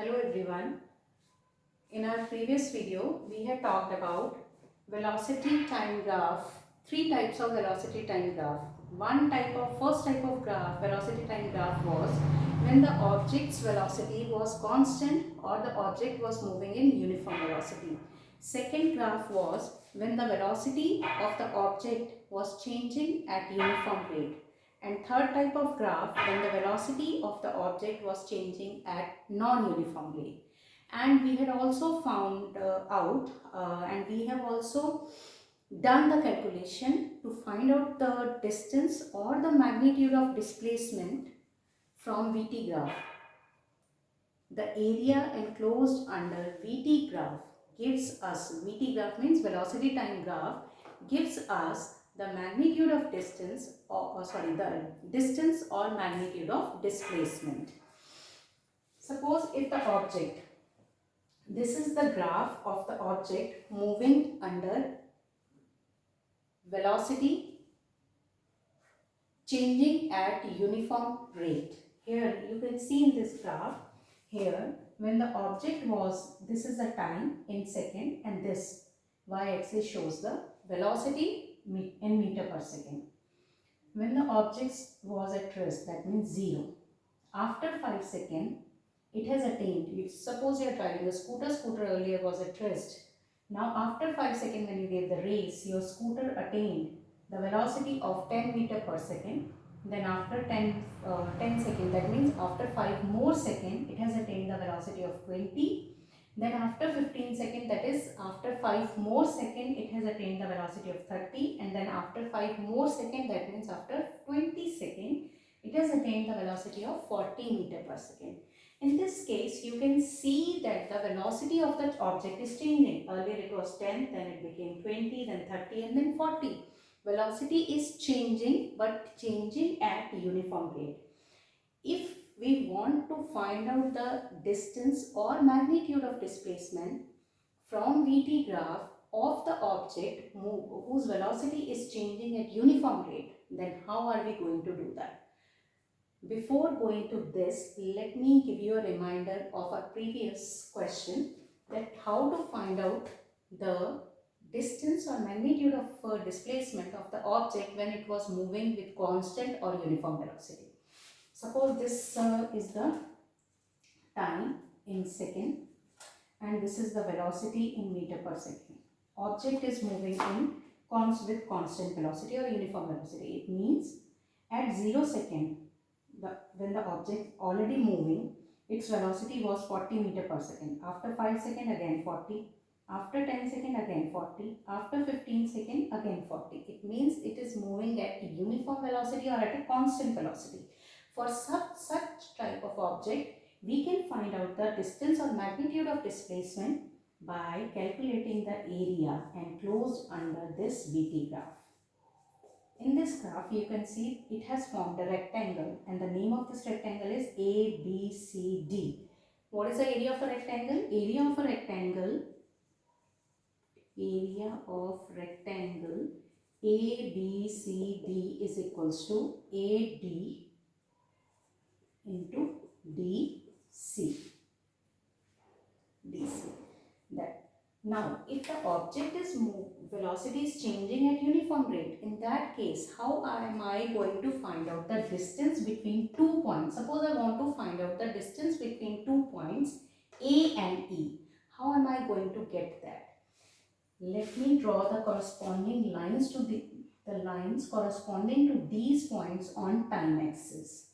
Hello everyone. In our previous video, we had talked about velocity time graph, three types of velocity time graph. First type of graph, velocity time graph was when the object's velocity was constant or the object was moving in uniform velocity. Second graph was when the velocity of the object was changing at uniform rate. And third type of graph when the velocity of the object was changing at non-uniform rate. And we had also found out and we have also done the calculation to find out the distance or the magnitude of displacement from VT graph. The area enclosed under VT graph gives us, VT graph means velocity time graph, gives us the magnitude of distance the distance or magnitude of displacement. Suppose if the object, this is the graph of the object moving under velocity changing at uniform rate. Here you can see in this graph, here when the object was, this is the time in second and this y-axis shows the velocity in meter per second. When the object was at rest, that means 0. After 5 seconds, it has attained, suppose you are driving a scooter earlier was at rest. Now after 5 seconds when you gave the race, your scooter attained the velocity of 10 meter per second. Then after 10 seconds, that means after 5 more seconds, it has attained the velocity of 20. Then after 15 seconds, that is after 5 more seconds, it has attained the velocity of 30. And then after 5 more seconds, that means after 20 seconds, it has attained the velocity of 40 meter per second. In this case, you can see that the velocity of that object is changing. Earlier it was 10, then it became 20, then 30 and then 40. Velocity is changing but changing at uniform rate. If we want to find out the distance or magnitude of displacement from VT graph of the object whose velocity is changing at uniform rate, then how are we going to do that? Before going to this, let me give you a reminder of our previous question, that how to find out the distance or magnitude of displacement of the object when it was moving with constant or uniform velocity. Suppose this is the time in second and this is the velocity in meter per second. Object is moving in with constant velocity or uniform velocity. It means at 0 second, when the object already moving, its velocity was 40 meter per second. After 5 seconds again 40. After 10 seconds again 40. After 15 seconds again 40. It means it is moving at uniform velocity or at a constant velocity. For such type of object, we can find out the distance or magnitude of displacement by calculating the area enclosed under this VT graph. In this graph, you can see it has formed a rectangle and the name of this rectangle is ABCD. What is the area of a rectangle? Area of rectangle ABCD is equals to AD into DC. That. Now, if the object is velocity is changing at uniform rate, in that case, how am I going to find out the distance between 2 points? Suppose I want to find out the distance between 2 points A and E. How am I going to get that? Let me draw the corresponding lines to the lines corresponding to these points on time axis.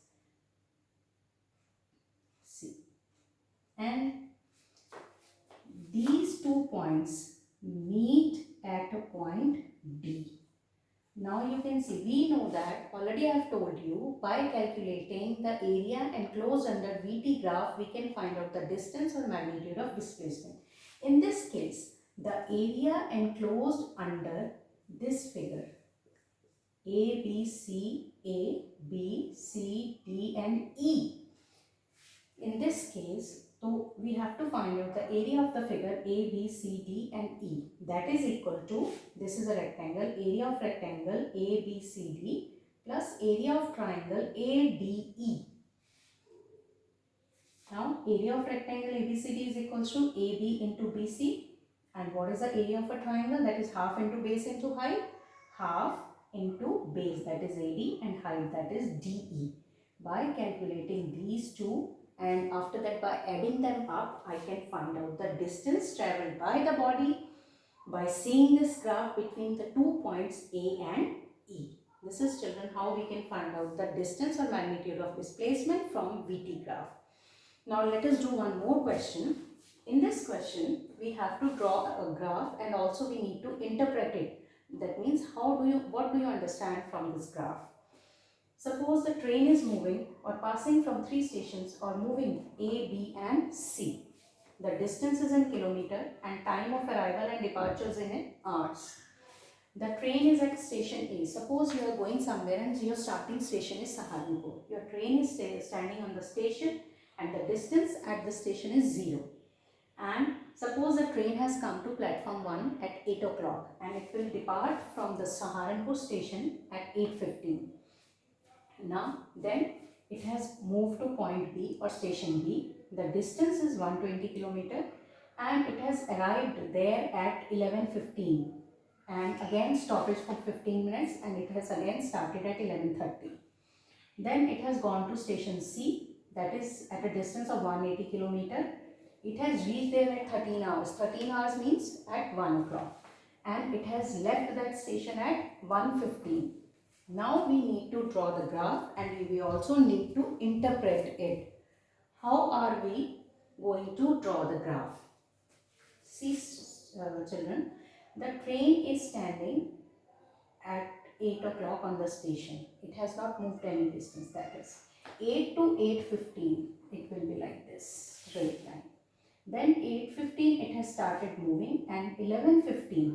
See. And these 2 points meet at a point D. Now you can see, we know that already I have told you, by calculating the area enclosed under VT graph, we can find out the distance or magnitude of displacement. In this case, the area enclosed under this figure, A, B, C, D and E. In this case, so we have to find out the area of the figure A, B, C, D and E. That is equal to, this is a rectangle, area of rectangle A, B, C, D plus area of triangle A, D, E. Now area of rectangle ABCD is equals to AB into BC. And what is the area of a triangle? That is half into base into height. Half into base, that is AD, and height, that is DE. By calculating these two and after that by adding them up, I can find out the distance travelled by the body by seeing this graph between the 2 points A and E. This is, children, how we can find out the distance or magnitude of displacement from VT graph. Now let us do one more question. In this question, we have to draw a graph and also we need to interpret it. That means what do you understand from this graph? Suppose the train is moving or passing from 3 stations or moving A, B and C. The distance is in kilometer and time of arrival and departures in hours. The train is at station A. Suppose you are going somewhere and your starting station is Saharanpur. Your train is standing on the station and the distance at the station is 0. And suppose the train has come to platform 1 at 8 o'clock and it will depart from the Saharanpur station at 8:15. Now then it has moved to point B or station B. The distance is 120 km and it has arrived there at 11:15 and again stoppage for 15 minutes and it has again started at 11:30. Then it has gone to station C, that is at a distance of 180 km. It has reached there at 13 hours. 13 hours means at 1 o'clock. And it has left that station at 1:15. Now we need to draw the graph and we also need to interpret it. How are we going to draw the graph? See, children, the train is standing at 8 o'clock on the station. It has not moved any distance, that is 8 to 8:15. It will be like this straight line. Then 8:15 it has started moving and 11:15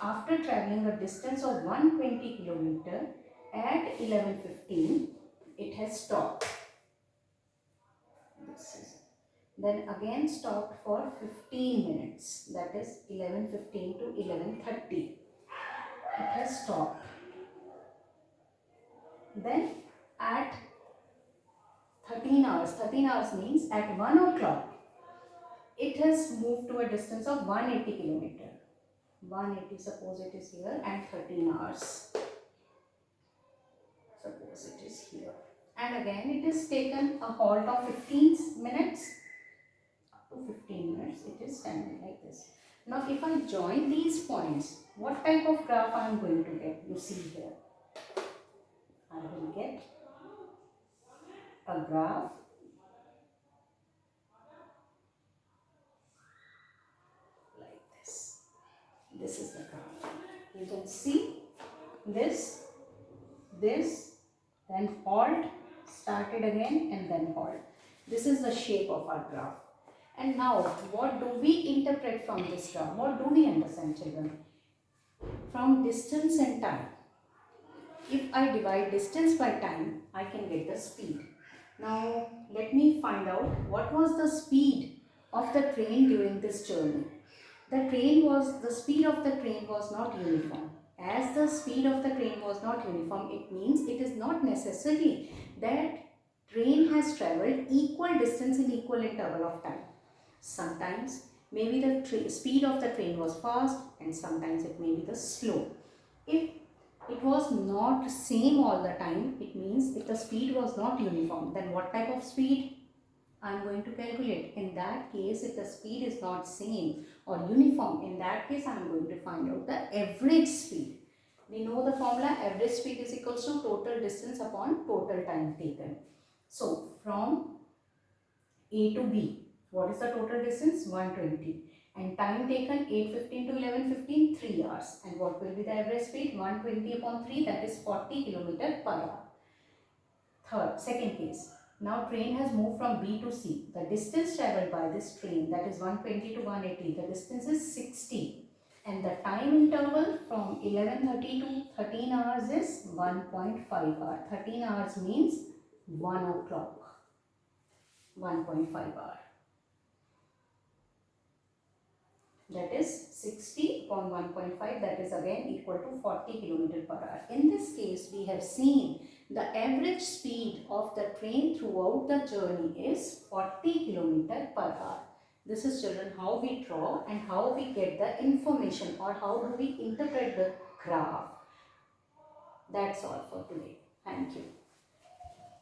after travelling a distance of 120 km at 11:15 it has stopped. Then again stopped for 15 minutes, that is 11:15 to 11:30. It has stopped. Then at 13 hours means at 1 o'clock it has moved to a distance of 180 km. 180, suppose it is here, and 13 hours. Suppose it is here. And again it is taken a halt of 15 minutes. Up to 15 minutes it is standing like this. Now if I join these points, what type of graph I am going to get? You see here. I will get a graph like this. This is the graph. You can see this, then halt, started again and then halt. This is the shape of our graph. And now what do we interpret from this graph? What do we understand, children? From distance and time. If I divide distance by time, I can get the speed. Now let me find out what was the speed of the train during this journey. The speed of the train was not uniform. As the speed of the train was not uniform, it means it is not necessary that train has travelled equal distance in equal interval of time. Sometimes maybe the speed of the train was fast and sometimes it may be the slow. If it was not same all the time, it means if the speed was not uniform, then what type of speed I am going to calculate? In that case, if the speed is not same or uniform, in that case I am going to find out the average speed. We know the formula, average speed is equals to total distance upon total time taken. So from A to B, what is the total distance? 120. And time taken 8:15 to 11:15, 3 hours. And what will be the average speed? 120 upon 3, that is 40 km per hour. Second case. Now train has moved from B to C. The distance travelled by this train, that is 120 to 180, the distance is 60. And the time interval from 11:30 to 13 hours is 1.5 hour. 13 hours means 1 o'clock. 1.5 hour. That is 60 upon 1.5, that is again equal to 40 km per hour. In this case, we have seen The average speed of the train throughout the journey is 40 km per hour. This is, children, how we draw and how we get the information, or how do we interpret the graph. That's all for today. Thank you.